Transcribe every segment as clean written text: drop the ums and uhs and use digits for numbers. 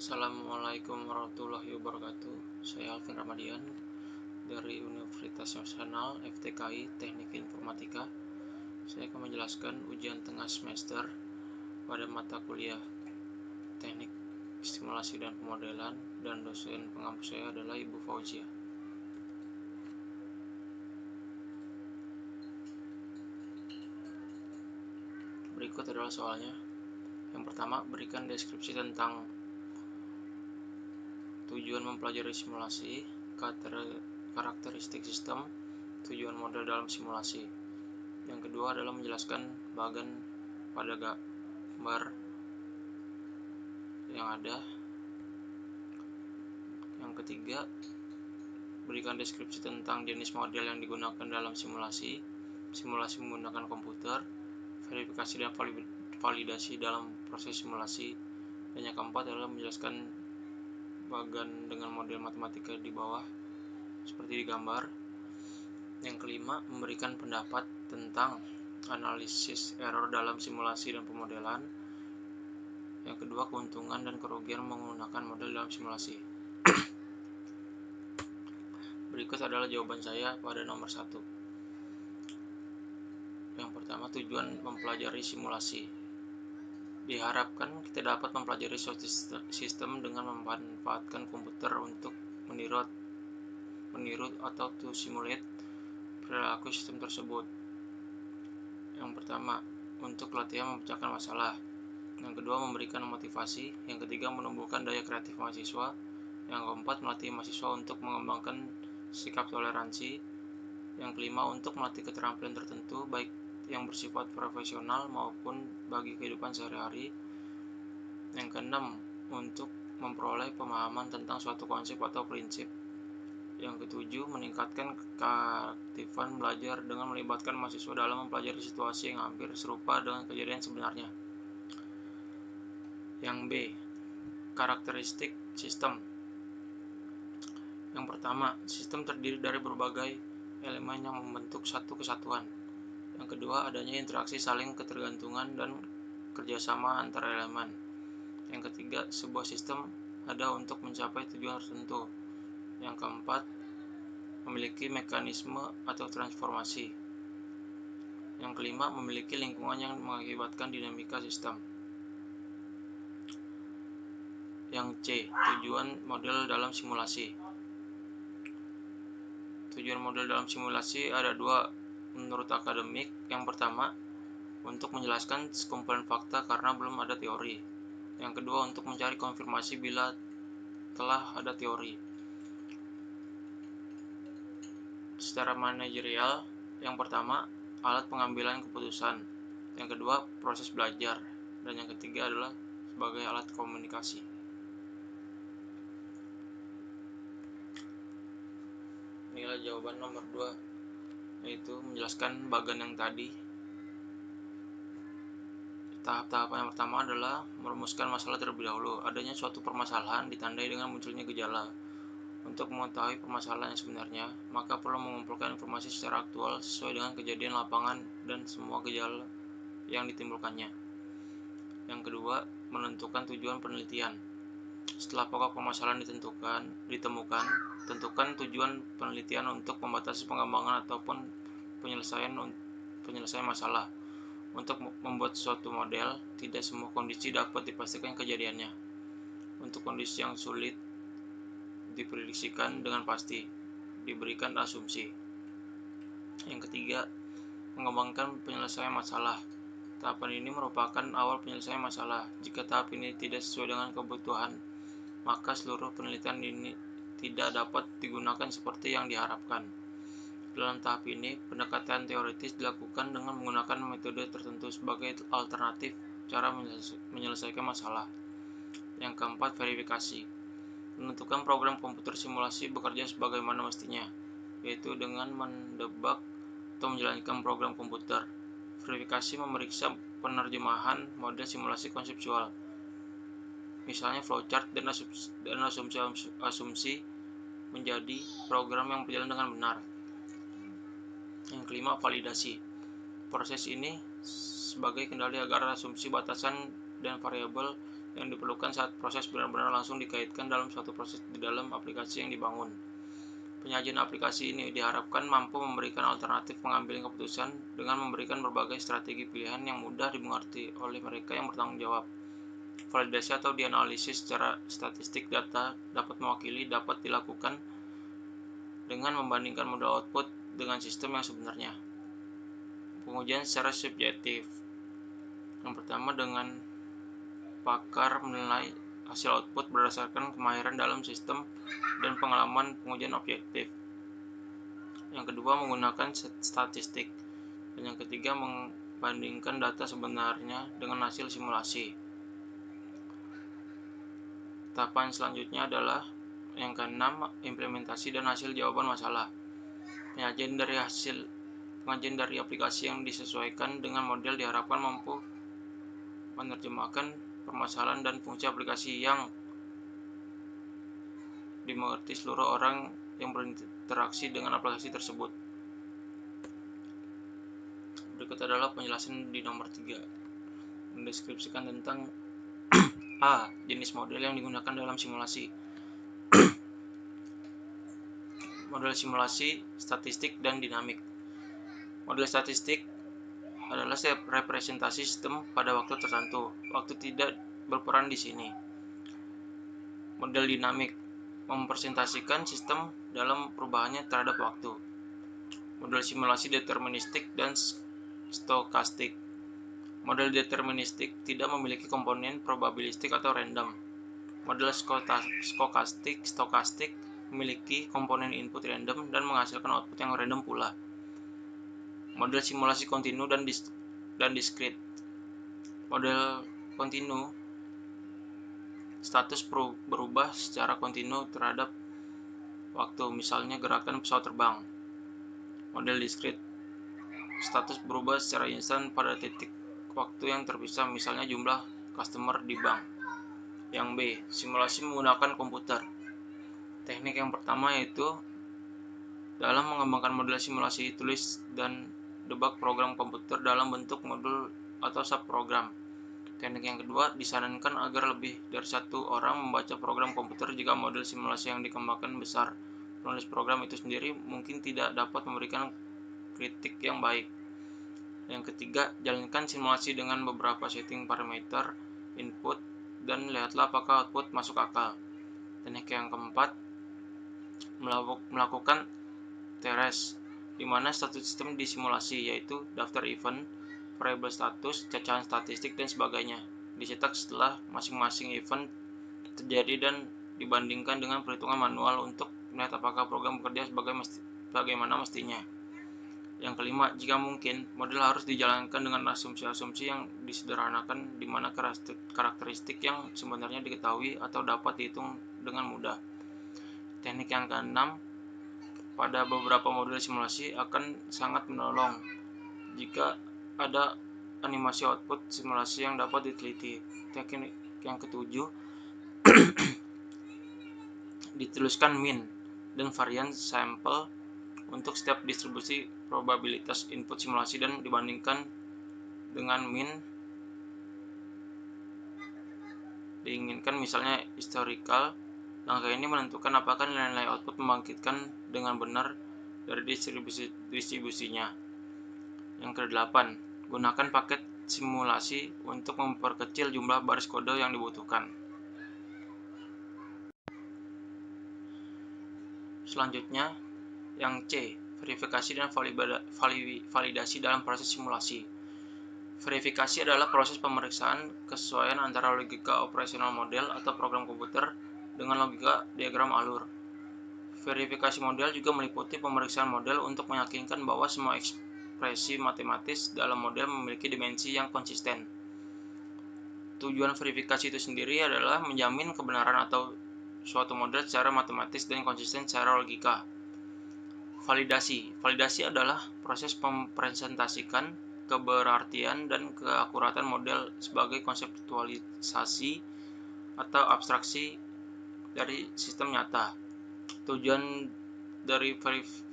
Assalamualaikum warahmatullahi wabarakatuh. Saya Alvin Ramadian dari Universitas Nasional FTKI Teknik Informatika. Saya akan menjelaskan ujian tengah semester pada mata kuliah Teknik Simulasi dan Pemodelan, dan dosen pengampu saya adalah Ibu Fauzia. Berikut adalah soalnya. Yang pertama, berikan deskripsi tentang tujuan mempelajari simulasi, karakteristik sistem, tujuan model dalam simulasi. Yang kedua adalah menjelaskan bagan pada gambar yang ada. Yang ketiga, berikan deskripsi tentang jenis model yang digunakan dalam simulasi, simulasi menggunakan komputer, verifikasi dan validasi dalam proses simulasi. Dan yang keempat adalah menjelaskan bagan dengan model matematika di bawah seperti di gambar. Yang kelima, memberikan pendapat tentang analisis error dalam simulasi dan pemodelan. Yang kedua, keuntungan dan kerugian menggunakan model dalam simulasi. Berikut adalah jawaban saya pada nomor 1. Yang pertama, tujuan mempelajari simulasi. Diharapkan kita dapat mempelajari suatu sistem dengan memanfaatkan komputer untuk meniru atau to simulate perilaku sistem tersebut. Yang pertama, untuk latihan memecahkan masalah. Yang kedua, memberikan motivasi. Yang ketiga, menumbuhkan daya kreatif mahasiswa. Yang keempat, melatih mahasiswa untuk mengembangkan sikap toleransi. Yang kelima, untuk melatih keterampilan tertentu, baik yang bersifat profesional maupun bagi kehidupan sehari-hari. Yang keenam, untuk memperoleh pemahaman tentang suatu konsep atau prinsip. Yang ketujuh, meningkatkan keaktifan belajar dengan melibatkan mahasiswa dalam mempelajari situasi yang hampir serupa dengan kejadian sebenarnya. Yang B, karakteristik sistem. Yang pertama, sistem terdiri dari berbagai elemen yang membentuk satu kesatuan. Yang kedua, adanya interaksi saling ketergantungan dan kerjasama antar elemen. Yang ketiga, sebuah sistem ada untuk mencapai tujuan tertentu. Yang keempat, memiliki mekanisme atau transformasi. Yang kelima, memiliki lingkungan yang mengakibatkan dinamika sistem. Yang C, tujuan model dalam simulasi. Tujuan model dalam simulasi ada dua menurut akademik. Yang pertama, untuk menjelaskan sekumpulan fakta karena belum ada teori. Yang kedua, untuk mencari konfirmasi bila telah ada teori. Secara manajerial, yang pertama, alat pengambilan keputusan. Yang kedua, proses belajar. Dan yang ketiga adalah sebagai alat komunikasi. Inilah jawaban nomor 2, yaitu menjelaskan bagan yang tadi. Tahap-tahapan yang pertama adalah merumuskan masalah terlebih dahulu. Adanya suatu permasalahan ditandai dengan munculnya gejala. Untuk mengetahui permasalahan yang sebenarnya, maka perlu mengumpulkan informasi secara aktual sesuai dengan kejadian lapangan dan semua gejala yang ditimbulkannya. Yang kedua, menentukan tujuan penelitian. Setelah pokok permasalahan ditemukan, tentukan tujuan penelitian untuk membatasi pengembangan ataupun penyelesaian masalah. Untuk membuat suatu model, tidak semua kondisi dapat dipastikan kejadiannya. Untuk kondisi yang sulit diprediksikan dengan pasti, diberikan asumsi. Yang ketiga, mengembangkan penyelesaian masalah. Tahapan ini merupakan awal penyelesaian masalah. Jika tahap ini tidak sesuai dengan kebutuhan, maka seluruh penelitian ini tidak dapat digunakan seperti yang diharapkan. Dalam tahap ini, pendekatan teoritis dilakukan dengan menggunakan metode tertentu sebagai alternatif cara menyelesaikan masalah. Yang keempat, verifikasi. Menentukan program komputer simulasi bekerja sebagaimana mestinya, yaitu dengan mendebak atau menjalankan program komputer. Verifikasi memeriksa penerjemahan model simulasi konseptual, misalnya flowchart dan asumsi menjadi program yang berjalan dengan benar. Yang kelima, validasi. Proses ini sebagai kendali agar asumsi, batasan, dan variabel yang diperlukan saat proses benar-benar langsung dikaitkan dalam suatu proses di dalam aplikasi yang dibangun. Penyajian aplikasi ini diharapkan mampu memberikan alternatif pengambilan keputusan dengan memberikan berbagai strategi pilihan yang mudah dimengerti oleh mereka yang bertanggung jawab. Validasi atau dianalisis secara statistik data dapat dilakukan dengan membandingkan model output dengan sistem yang sebenarnya. Pengujian secara subjektif. Yang pertama, dengan pakar menilai hasil output berdasarkan kemahiran dalam sistem dan pengalaman pengujian objektif. Yang kedua, menggunakan statistik. Dan yang ketiga, membandingkan data sebenarnya dengan hasil simulasi. Tahapan selanjutnya adalah yang keenam, implementasi dan hasil jawaban masalah. Penyajian dari aplikasi yang disesuaikan dengan model diharapkan mampu menerjemahkan permasalahan dan fungsi aplikasi yang dimengerti seluruh orang yang berinteraksi dengan aplikasi tersebut. Berikut adalah penjelasan di nomor 3. Mendeskripsikan tentang A. Jenis model yang digunakan dalam simulasi. Model simulasi, statistik, dan dinamik. Model statistik adalah representasi sistem pada waktu tertentu. Waktu tidak berperan di sini. Model dinamik mempresentasikan sistem dalam perubahannya terhadap waktu. Model simulasi deterministik dan stokastik. Model deterministik tidak memiliki komponen probabilistik atau random. Model stokastik memiliki komponen input random dan menghasilkan output yang random pula. Model simulasi kontinu dan diskrit. Model kontinu, status berubah secara kontinu terhadap waktu, misalnya gerakan pesawat terbang. Model diskrit, status berubah secara instan pada titik waktu yang terpisah, misalnya jumlah customer di bank. Yang B, simulasi menggunakan komputer. Teknik yang pertama yaitu dalam mengembangkan model simulasi, tulis dan debug program komputer dalam bentuk modul atau subprogram. Teknik yang kedua, disarankan agar lebih dari satu orang membaca program komputer jika model simulasi yang dikembangkan besar. Penulis program itu sendiri mungkin tidak dapat memberikan kritik yang baik. Yang ketiga, jalankan simulasi dengan beberapa setting parameter input dan lihatlah apakah output masuk akal. Teknik yang keempat, melakukan TRS, di mana status sistem disimulasi, yaitu daftar event, variabel status, cacahan statistik, dan sebagainya, dicetak setelah masing-masing event terjadi dan dibandingkan dengan perhitungan manual untuk melihat apakah program bekerja sebagaimana mestinya. Yang kelima, jika mungkin, model harus dijalankan dengan asumsi-asumsi yang disederhanakan di mana karakteristik yang sebenarnya diketahui atau dapat dihitung dengan mudah. Teknik yang keenam, pada beberapa model simulasi akan sangat menolong jika ada animasi output simulasi yang dapat diteliti. Teknik yang ketujuh, dituliskan mean dan varian sampel untuk setiap distribusi probabilitas input simulasi dan dibandingkan dengan mean diinginkan, misalnya historical. Langkah ini menentukan apakah nilai-nilai output membangkitkan dengan benar dari distribusinya. Yang kedelapan, gunakan paket simulasi untuk memperkecil jumlah baris kode yang dibutuhkan. Selanjutnya, yang C, verifikasi dan validasi dalam proses simulasi. Verifikasi adalah proses pemeriksaan kesesuaian antara logika operasional model atau program komputer dengan logika diagram alur. Verifikasi model juga meliputi pemeriksaan model untuk meyakinkan bahwa semua ekspresi matematis dalam model memiliki dimensi yang konsisten. Tujuan verifikasi itu sendiri adalah menjamin kebenaran atau suatu model secara matematis dan konsisten secara logika. Validasi adalah proses mempresentasikan keberartian dan keakuratan model sebagai konseptualisasi atau abstraksi dari sistem nyata. Tujuan dari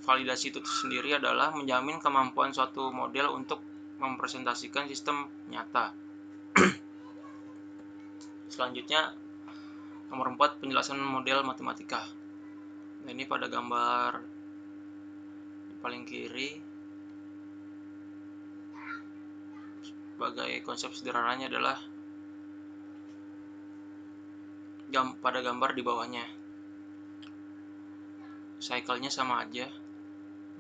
validasi itu sendiri adalah menjamin kemampuan suatu model untuk mempresentasikan sistem nyata. Selanjutnya nomor 4, penjelasan model matematika. Nah, ini pada gambar paling kiri, sebagai konsep sederhananya adalah pada gambar di bawahnya. Cycle-nya sama aja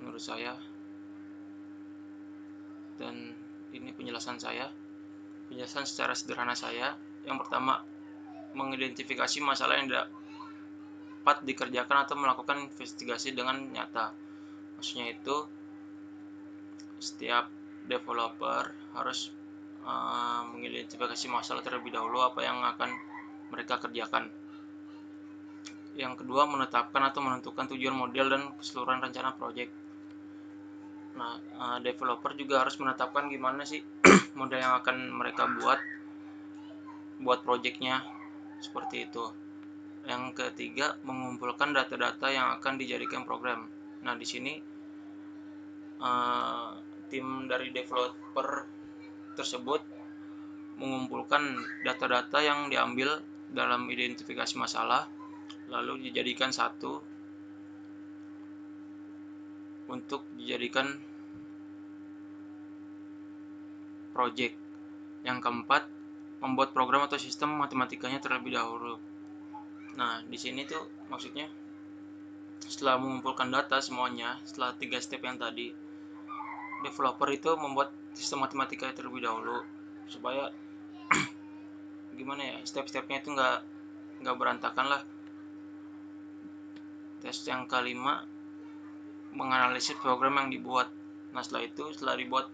menurut saya. Dan ini penjelasan saya. Penjelasan secara sederhana saya. Yang pertama, mengidentifikasi masalah yang dapat dikerjakan atau melakukan investigasi dengan nyata. Maksudnya itu setiap developer harus mengidentifikasi masalah terlebih dahulu apa yang akan mereka kerjakan. Yang kedua, menetapkan atau menentukan tujuan model dan keseluruhan rencana proyek. Nah, developer juga harus menetapkan gimana sih model yang akan mereka buat proyeknya, seperti itu. Yang ketiga, mengumpulkan data-data yang akan dijadikan program. Nah, di sini tim dari developer tersebut mengumpulkan data-data yang diambil dalam identifikasi masalah, lalu dijadikan satu untuk dijadikan project. Yang keempat, membuat program atau sistem matematikanya terlebih dahulu. Nah, di sini tuh maksudnya setelah mengumpulkan data semuanya, setelah 3 step yang tadi, developer itu membuat sistem matematika terlebih dahulu supaya gimana ya, step-stepnya itu nggak berantakan lah. Tes yang kelima, menganalisis program yang dibuat. Nah, setelah dibuat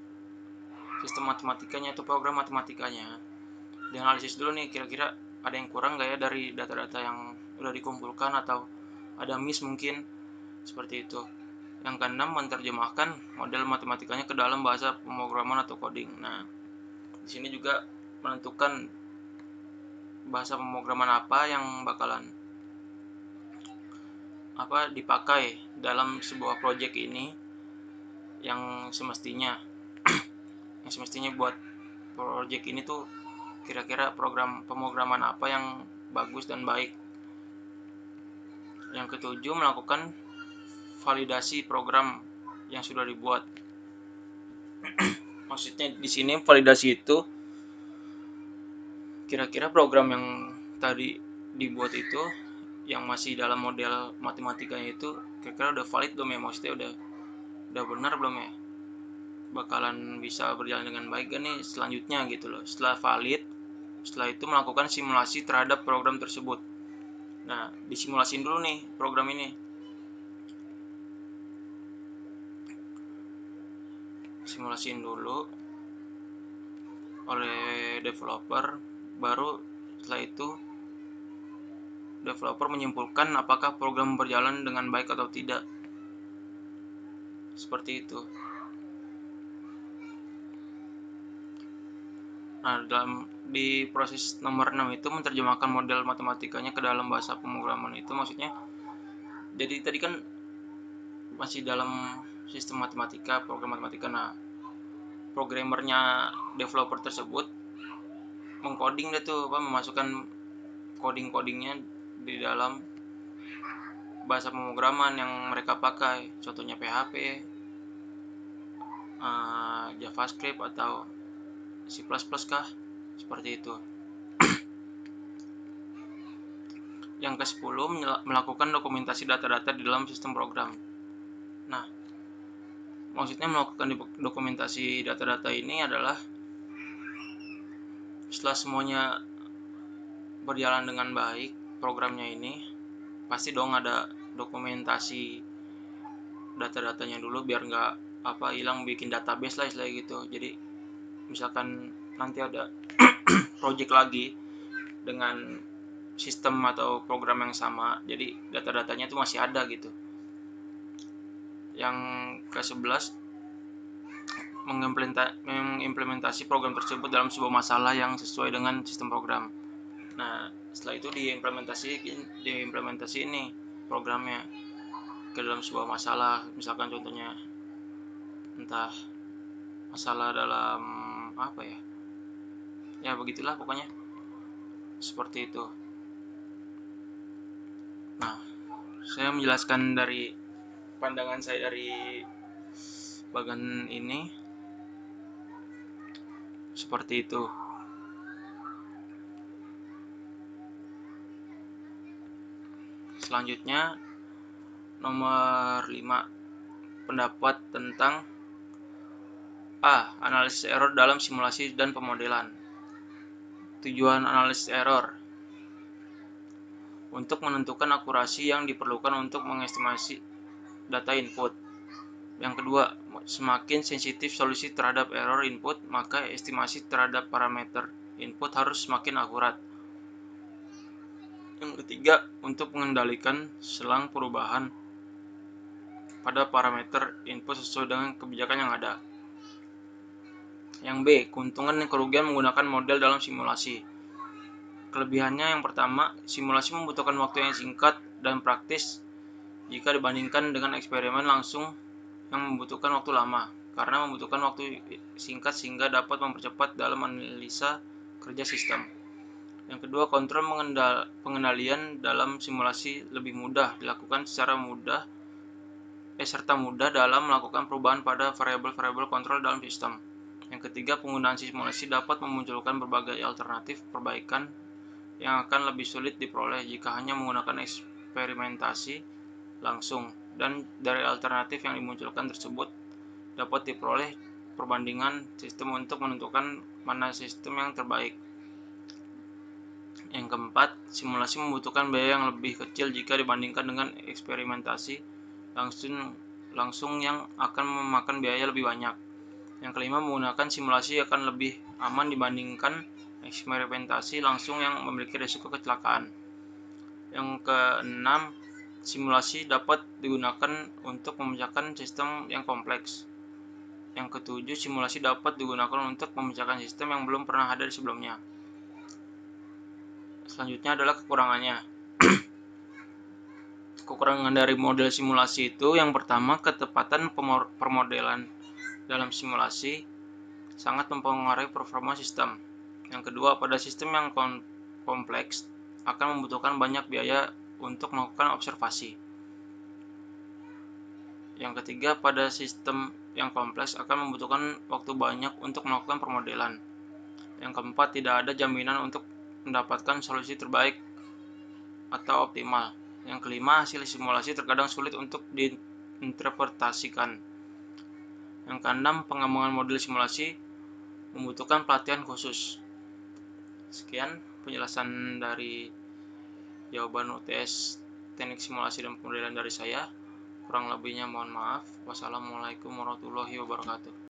sistem matematikanya atau program matematikanya, dianalisis dulu nih, kira-kira ada yang kurang nggak ya dari data-data yang udah dikumpulkan, atau ada miss mungkin, seperti itu. Yang keenam, menerjemahkan model matematikanya ke dalam bahasa pemrograman atau coding. Nah, di sini juga menentukan bahasa pemrograman apa yang bakalan dipakai dalam sebuah project ini, yang semestinya buat project ini tuh kira-kira program pemrograman apa yang bagus dan baik. Yang ketujuh, melakukan validasi program yang sudah dibuat. Maksudnya di sini validasi itu kira-kira program yang tadi dibuat itu yang masih dalam model matematikanya itu kira-kira udah valid belum ya, maksudnya udah benar belum ya, bakalan bisa berjalan dengan baik kan nih selanjutnya gitu loh. Setelah valid, setelah itu melakukan simulasi terhadap program tersebut. Nah, disimulasiin dulu nih program ini. Simulasiin dulu oleh developer, baru setelah itu developer menyimpulkan apakah program berjalan dengan baik atau tidak. Seperti itu. Nah, di proses nomor 6 itu menerjemahkan model matematikanya ke dalam bahasa pemrograman itu, maksudnya jadi tadi kan masih dalam sistem matematika, program matematika. Nah, programmernya developer tersebut mengcoding deh tuh, memasukkan coding-codingnya di dalam bahasa pemrograman yang mereka pakai, contohnya PHP, JavaScript atau C++ kah, seperti itu. Yang ke-10, melakukan dokumentasi data-data di dalam sistem program. Nah, maksudnya melakukan dokumentasi data-data ini adalah setelah semuanya berjalan dengan baik programnya ini, pasti dong ada dokumentasi data-datanya dulu biar nggak hilang, bikin database lah istilahnya gitu. Jadi misalkan nanti ada project lagi dengan sistem atau program yang sama, jadi data-datanya itu masih ada gitu. Yang ke-11, mengimplementasi program tersebut dalam sebuah masalah yang sesuai dengan sistem program. Nah, setelah itu diimplementasi ini programnya ke dalam sebuah masalah, misalkan contohnya entah masalah dalam ya begitulah pokoknya. Seperti itu. Nah, saya menjelaskan dari pandangan saya dari bagian ini seperti itu. Selanjutnya nomor 5, pendapat tentang analisis error dalam simulasi dan pemodelan. Tujuan analisis error untuk menentukan akurasi yang diperlukan untuk mengestimasi data input. Yang kedua, semakin sensitif solusi terhadap error input, maka estimasi terhadap parameter input harus semakin akurat. Yang ketiga, untuk mengendalikan selang perubahan pada parameter input sesuai dengan kebijakan yang ada. Yang B, keuntungan dan kerugian menggunakan model dalam simulasi. Kelebihannya yang pertama, simulasi membutuhkan waktu yang singkat dan praktis jika dibandingkan dengan eksperimen langsung yang membutuhkan waktu lama, karena membutuhkan waktu singkat sehingga dapat mempercepat dalam analisa kerja sistem. Yang kedua, kontrol pengendalian dalam simulasi lebih mudah dilakukan serta mudah dalam melakukan perubahan pada variabel-variabel kontrol dalam sistem. Yang ketiga, penggunaan simulasi dapat memunculkan berbagai alternatif perbaikan yang akan lebih sulit diperoleh jika hanya menggunakan eksperimentasi langsung, dan dari alternatif yang dimunculkan tersebut dapat diperoleh perbandingan sistem untuk menentukan mana sistem yang terbaik. Yang keempat, simulasi membutuhkan biaya yang lebih kecil jika dibandingkan dengan eksperimentasi langsung yang akan memakan biaya lebih banyak. Yang kelima, menggunakan simulasi akan lebih aman dibandingkan eksperimentasi langsung yang memiliki risiko kecelakaan. Yang keenam, simulasi dapat digunakan untuk memecahkan sistem yang kompleks. Yang ketujuh, simulasi dapat digunakan untuk memecahkan sistem yang belum pernah ada sebelumnya. Selanjutnya adalah kekurangannya. Kekurangan dari model simulasi itu yang pertama, ketepatan permodelan dalam simulasi sangat mempengaruhi performa sistem. Yang kedua, pada sistem yang kompleks akan membutuhkan banyak biaya untuk melakukan observasi. Yang ketiga, pada sistem yang kompleks akan membutuhkan waktu banyak untuk melakukan permodelan. Yang keempat, tidak ada jaminan untuk mendapatkan solusi terbaik atau optimal. Yang kelima, hasil simulasi terkadang sulit untuk diinterpretasikan. Yang keenam, pengembangan model simulasi membutuhkan pelatihan khusus. Sekian penjelasan dari jawaban UTS teknik simulasi dan pemodelan dari saya. Kurang lebihnya mohon maaf. Wassalamualaikum warahmatullahi wabarakatuh.